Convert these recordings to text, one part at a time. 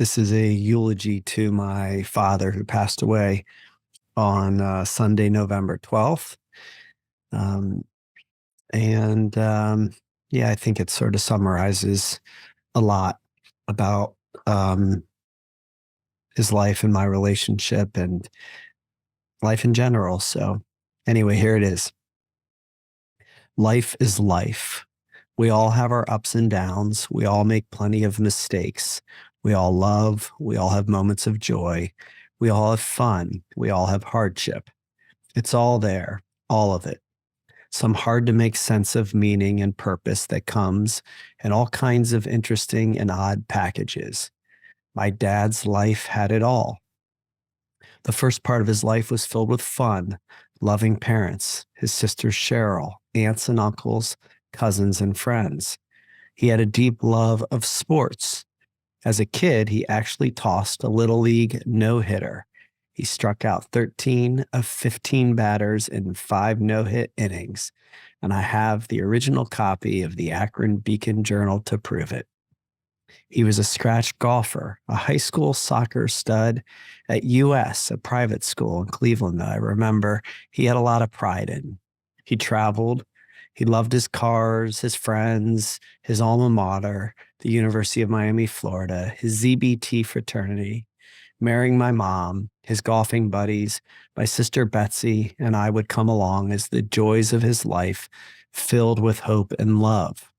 This is a eulogy to my father who passed away on Sunday, November 12th. Um, and yeah, I think it sort of summarizes a lot about his life and my relationship and life in general. So, anyway, here it is. Life is life. We all have our ups and downs. We all make plenty of mistakes. We all love. We all have moments of joy. We all have fun. We all have hardship. It's all there, all of it. Some hard to make sense of meaning and purpose that comes in all kinds of interesting and odd packages. My dad's life had it all. The first part of his life was filled with fun, loving parents, his sister Cheryl, aunts and uncles, cousins and friends. He had a deep love of sports. As a kid, he actually tossed a Little League no-hitter. He struck out 13 of 15 batters in 5 no-hit innings, and I have the original copy of the Akron Beacon Journal to prove it. He was a scratch golfer, a high school soccer stud at US, a private school in Cleveland that I remember he had a lot of pride in. He traveled. He loved his cars, his friends, his alma mater, the University of Miami, Florida, his ZBT fraternity, marrying my mom, his golfing buddies, my sister Betsy, and I would come along as the joys of his life filled with hope and love.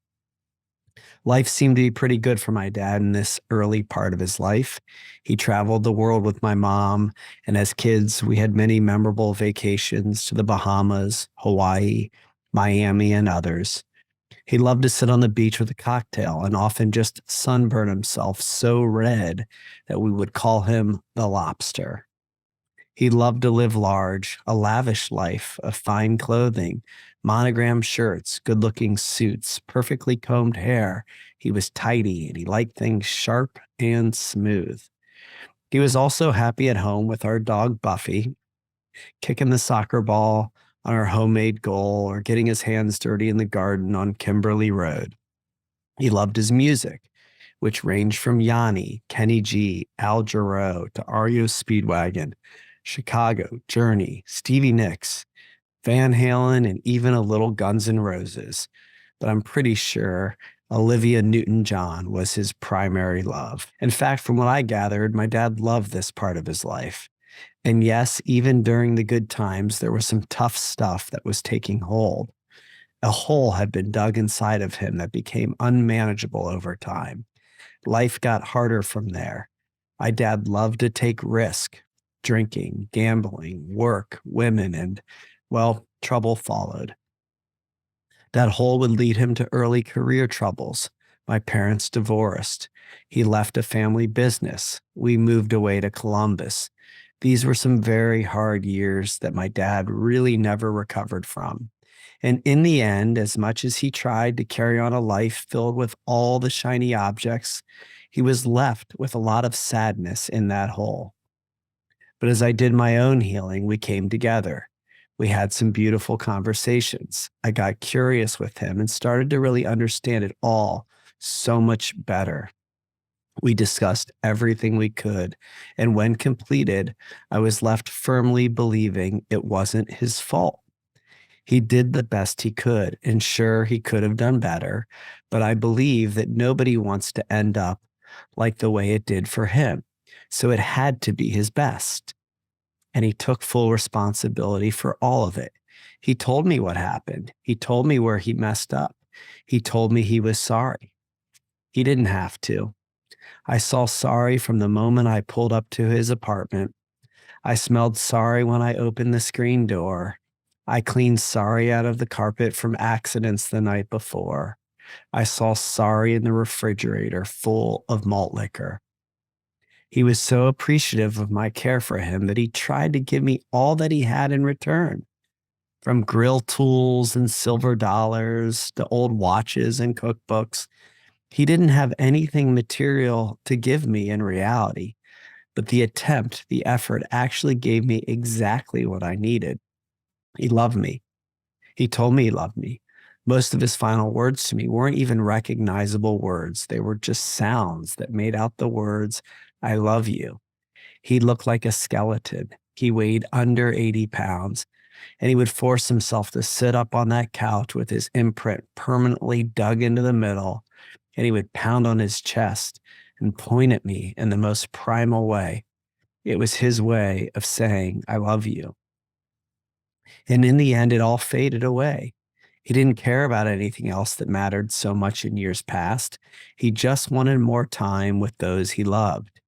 Life seemed to be pretty good for my dad in this early part of his life. He traveled the world with my mom, and as kids, we had many memorable vacations to the Bahamas, Hawaii, Miami, and others. He loved to sit on the beach with a cocktail and often just sunburn himself so red that we would call him the lobster. He loved to live large, a lavish life of fine clothing, monogram shirts, good-looking suits, perfectly combed hair. He was tidy and he liked things sharp and smooth. He was also happy at home with our dog Buffy, kicking the soccer ball on our homemade goal or getting his hands dirty in the garden on Kimberly Road. He loved his music, which ranged from Yanni, Kenny G, Al Jarreau to REO Speedwagon, Chicago, Journey, Stevie Nicks, Van Halen, and even a little Guns N' Roses. But I'm pretty sure Olivia Newton-John was his primary love. In fact, from what I gathered, my dad loved this part of his life. And yes, even during the good times, there was some tough stuff that was taking hold. A hole had been dug inside of him that became unmanageable over time. Life got harder from there. My dad loved to take risk, drinking, gambling, work, women, and, well, trouble followed. That hole would lead him to early career troubles. My parents divorced. He left a family business. We moved away to Columbus. These were some very hard years that my dad really never recovered from. And in the end, as much as he tried to carry on a life filled with all the shiny objects, he was left with a lot of sadness in that hole. But as I did my own healing, we came together. We had some beautiful conversations. I got curious with him and started to really understand it all so much better. We discussed everything we could, and when completed, I was left firmly believing it wasn't his fault. He did the best he could, and sure, he could have done better, but I believe that nobody wants to end up like the way it did for him, so it had to be his best. And he took full responsibility for all of it. He told me what happened. He told me where he messed up. He told me he was sorry. He didn't have to. I saw sorry from the moment I pulled up to his apartment. I smelled sorry when I opened the screen door. I cleaned sorry out of the carpet from accidents the night before. I saw sorry in the refrigerator full of malt liquor. He was so appreciative of my care for him that he tried to give me all that he had in return, from grill tools and silver dollars to old watches and cookbooks. He didn't have anything material to give me in reality, but the attempt, the effort actually gave me exactly what I needed. He loved me. He told me he loved me. Most of his final words to me weren't even recognizable words. They were just sounds that made out the words, I love you. He looked like a skeleton. He weighed under 80 pounds, and he would force himself to sit up on that couch with his imprint permanently dug into the middle, and he would pound on his chest and point at me in the most primal way. It was his way of saying, I love you. And in the end, it all faded away. He didn't care about anything else that mattered so much in years past. He just wanted more time with those he loved.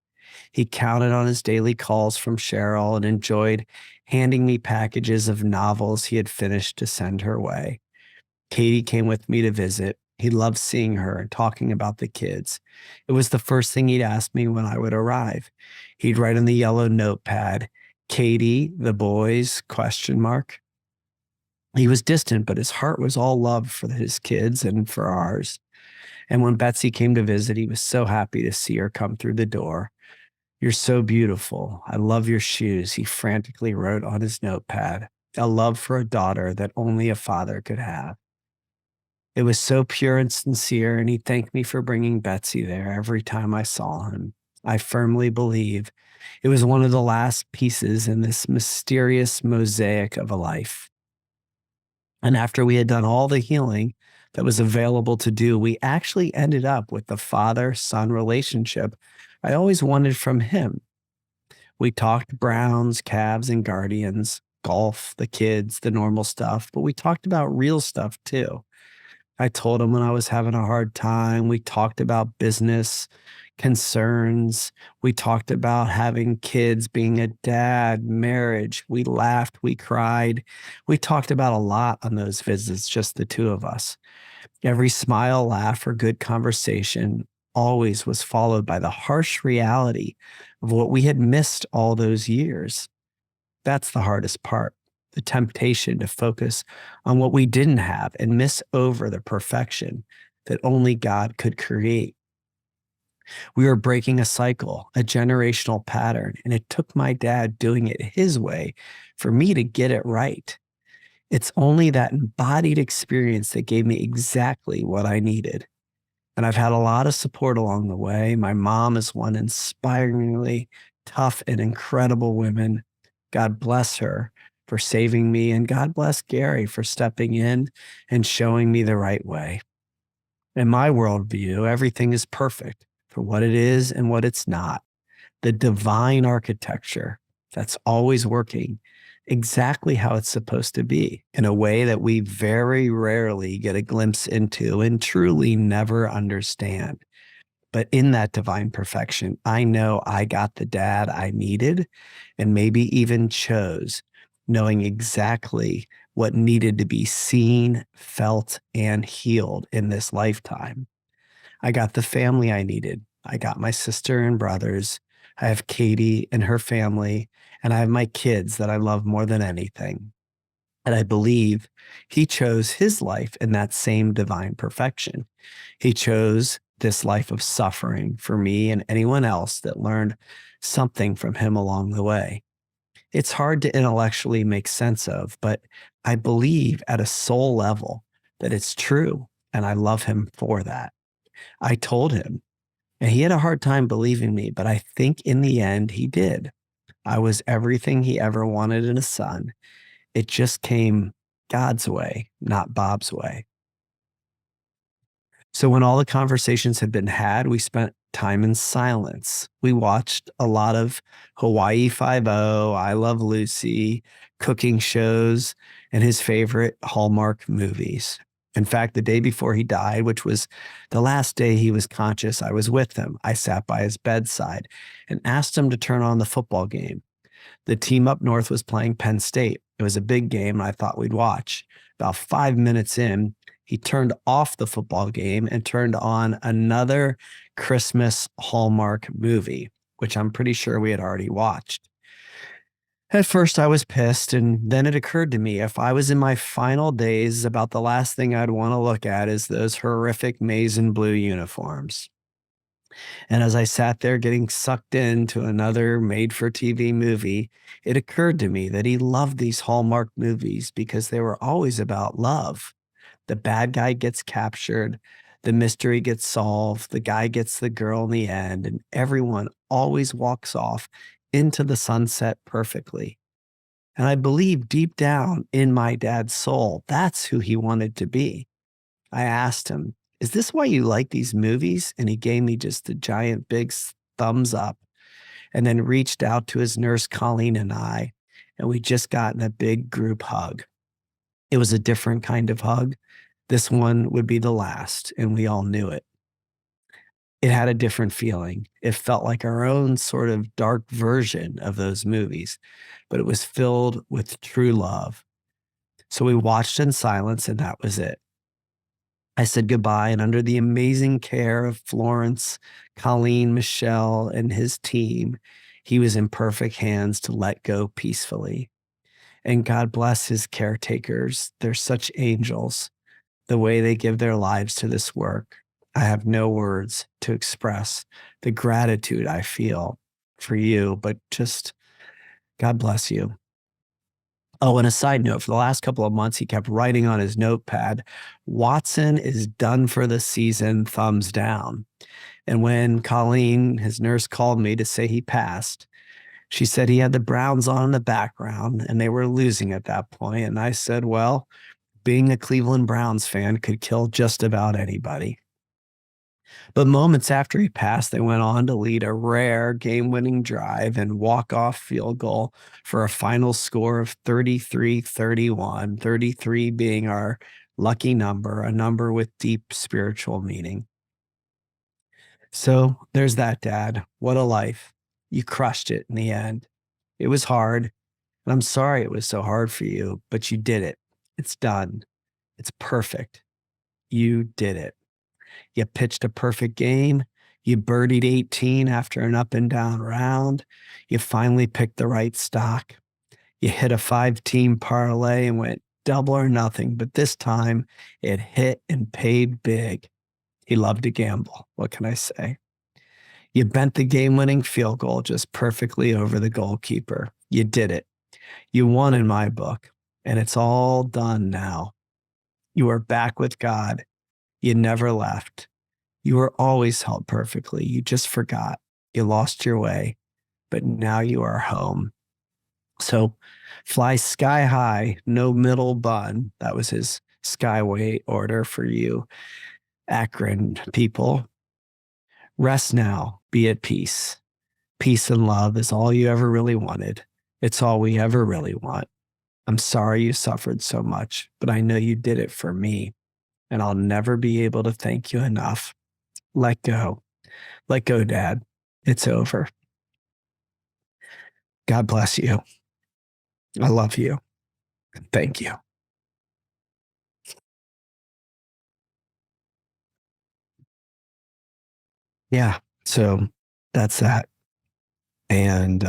He counted on his daily calls from Cheryl and enjoyed handing me packages of novels he had finished to send her way. Katie came with me to visit. He loved seeing her and talking about the kids. It was the first thing he'd ask me when I would arrive. He'd write on the yellow notepad, Katie, the boys, question mark. He was distant, but his heart was all love for his kids and for ours. And when Betsy came to visit, he was so happy to see her come through the door. You're so beautiful. I love your shoes, he frantically wrote on his notepad, a love for a daughter that only a father could have. It was so pure and sincere, and he thanked me for bringing Betsy there every time I saw him. I firmly believe it was one of the last pieces in this mysterious mosaic of a life. And after we had done all the healing that was available to do, we actually ended up with the father-son relationship I always wanted from him. We talked Browns, Cavs, and Guardians, golf, the kids, the normal stuff, but we talked about real stuff too. I told him when I was having a hard time. We talked about business concerns. We talked about having kids, being a dad, marriage. We laughed, we cried. We talked about a lot on those visits, just the two of us. Every smile, laugh, or good conversation always was followed by the harsh reality of what we had missed all those years. That's the hardest part, the temptation to focus on what we didn't have and miss over the perfection that only God could create. We were breaking a cycle, a generational pattern, and it took my dad doing it his way for me to get it right. It's only that embodied experience that gave me exactly what I needed. And I've had a lot of support along the way. My mom is one inspiringly tough and incredible woman. God bless her for saving me, and God bless Gary for stepping in and showing me the right way. In my worldview, everything is perfect for what it is and what it's not. The divine architecture that's always working exactly how it's supposed to be in a way that we very rarely get a glimpse into and truly never understand. But in that divine perfection, I know I got the dad I needed and maybe even chose, knowing exactly what needed to be seen, felt, and healed in this lifetime. I got the family I needed. I got my sister and brothers. I have Katie and her family, and I have my kids that I love more than anything. And I believe he chose his life in that same divine perfection. He chose this life of suffering for me and anyone else that learned something from him along the way. It's hard to intellectually make sense of, but I believe at a soul level that it's true, and I love him for that. I told him, and he had a hard time believing me, but I think in the end he did. I was everything he ever wanted in a son. It just came God's way, not Bob's way. So when all the conversations had been had, we spent time in silence. We watched a lot of Hawaii Five-O, I Love Lucy, cooking shows, and his favorite Hallmark movies. In fact, the day before he died, which was the last day he was conscious, I was with him. I sat by his bedside and asked him to turn on the football game. The team up north was playing Penn State. It was a big game, and I thought we'd watch. About 5 minutes in, he turned off the football game and turned on another Christmas Hallmark movie, which I'm pretty sure we had already watched. At first, I was pissed, and then it occurred to me if I was in my final days, about the last thing I'd want to look at is those horrific maize and blue uniforms. And as I sat there getting sucked into another made-for-TV movie, it occurred to me that he loved these Hallmark movies because they were always about love. The bad guy gets captured, The mystery gets solved, the guy gets the girl in the end, and everyone always walks off into the sunset perfectly. And I believe deep down in my dad's soul, that's who he wanted to be. I asked him, "Is this why you like these movies?" And he gave me just a giant big thumbs up, and then reached out to his nurse, Colleen, and I, and we just got in a big group hug. It was a different kind of hug. This one would be the last, and we all knew it. It had a different feeling. It felt like our own sort of dark version of those movies, but it was filled with true love. So we watched in silence, and that was it. I said goodbye, and under the amazing care of Florence, Colleen, Michelle, and his team, he was in perfect hands to let go peacefully. And God bless his caretakers. They're such angels. The way they give their lives to this work, I have no words to express the gratitude I feel for you, but just God bless you. Oh, and a side note, for the last couple of months, he kept writing on his notepad, "Watson is done for the season, thumbs down." And when Colleen, his nurse, called me to say he passed, she said he had the Browns on in the background and they were losing at that point. And I said, well, being a Cleveland Browns fan could kill just about anybody. But moments after he passed, they went on to lead a rare game-winning drive and walk-off field goal for a final score of 33-31, 33 being our lucky number, a number with deep spiritual meaning. So there's that, Dad. What a life. You crushed it in the end. It was hard, and I'm sorry it was so hard for you, but you did it. It's done. It's perfect. You did it. You pitched a perfect game. You birdied 18 after an up and down round. You finally picked the right stock. You hit a 5-team parlay and went double or nothing, but this time it hit and paid big. He loved to gamble. What can I say? You bent the game-winning field goal just perfectly over the goalkeeper. You did it. You won in my book, and it's all done now. You are back with God. You never left. You were always held perfectly. You just forgot. You lost your way, but now you are home. So fly sky high, no middle bun. That was his skyway order for you, Akron people. Rest now, be at peace. Peace and love is all you ever really wanted. It's all we ever really want. I'm sorry you suffered so much, but I know you did it for me, and I'll never be able to thank you enough. Let go. Let go, Dad. It's over. God bless you. I love you. Thank you. Yeah. So that's that. And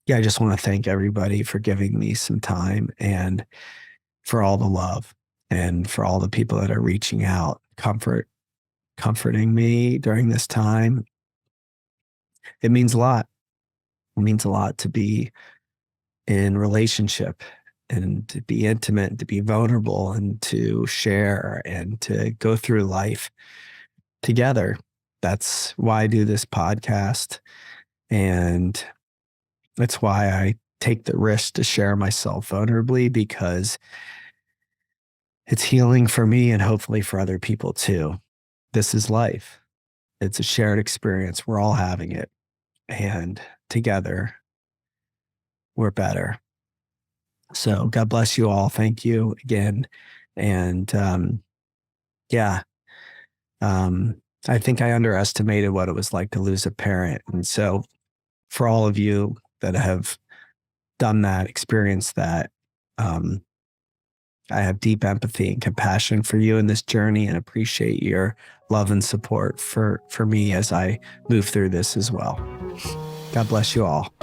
yeah, I just want to thank everybody for giving me some time and for all the love and for all the people that are reaching out, comforting me during this time. It means a lot. It means a lot to be in relationship and to be intimate and to be vulnerable and to share and to go through life together. That's why I do this podcast. And that's why I take the risk to share myself vulnerably, because it's healing for me and hopefully for other people too. This is life. It's a shared experience. We're all having it. And together, we're better. So God bless you all. Thank you again. And yeah, I think I underestimated what it was like to lose a parent. And so for all of you that have done that, experienced that, I have deep empathy and compassion for you in this journey and appreciate your love and support for me as I move through this as well. God bless you all.